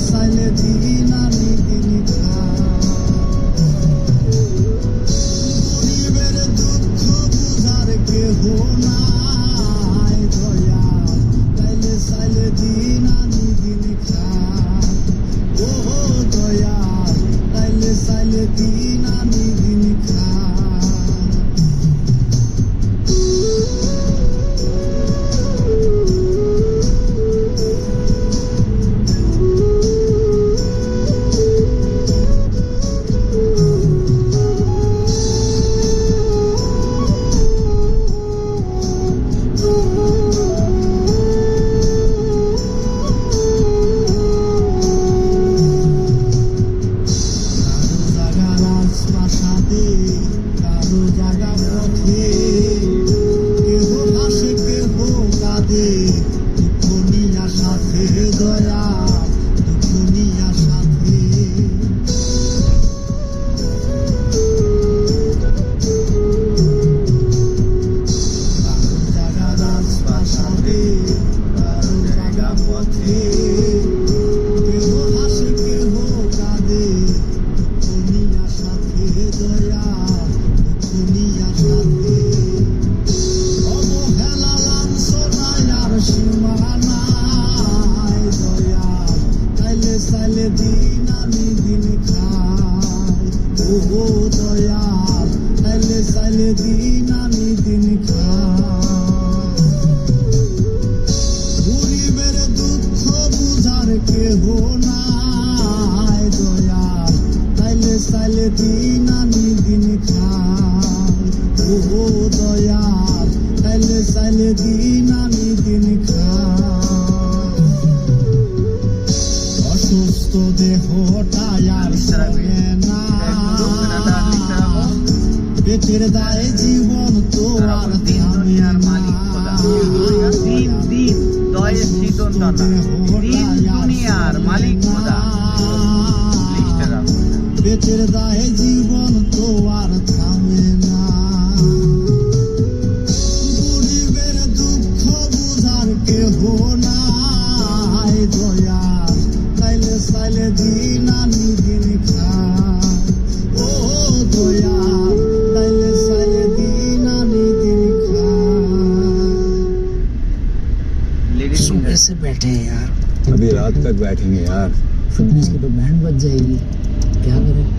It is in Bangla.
সাইলে দিন আমি দিন গরিবের দুঃখ বুঝার কেহ নাই দয়া তাইলে সাইলে দিন আমি দিন ও দয়া তাইলে সাইলে দিন আমি দিন কারো জায়গা পথে কেহ হাসে কেহ কাঁদে দুঃখ নিয়া সাথে দয়া দুঃখ নিয়া সাথে কারো জায়গা রাজপ্রাসাদে কারো জায়গা পথে কেহ হাসে কেহ কাঁদে দুঃখ নিয়া সাথে দয়া দুনিয়া সাথে অবহেলা লাঞ্ছনায় আর সীমানায় দয়া তাইলে সাইলে দিন আমি দিন খাই ও দয়া তাইলে সাইলে দিন আমি দিন খাই গরিবের দুঃখ বুঝার কেহ নাই দয়া তাইলে সাইলে দিন আমি দিন খাই ও দয়া তাইলে সাইলে দিন আমি দিন খাই অসুস্থ দেহটায় আর সহে না পেটের দায়ে জীবন তো আর থামে না দিন দিন দয়ে শীতল দাতা দিন দুনিয়ার মালিক খোদা পেটের দায়ে জীবন তো আর থামে না গরিবের দুঃখ বুঝার কেহ নাই দয়া তাইলে সাইলে দিন আমি দিন খাই ও দয়া তাইলে সাইলে দিন আমি দিন খাই सुबह से बैठे हैं यार, अभी रात तक बैठेंगे यार। फिटनेस की तो बैंड बज जाएगी।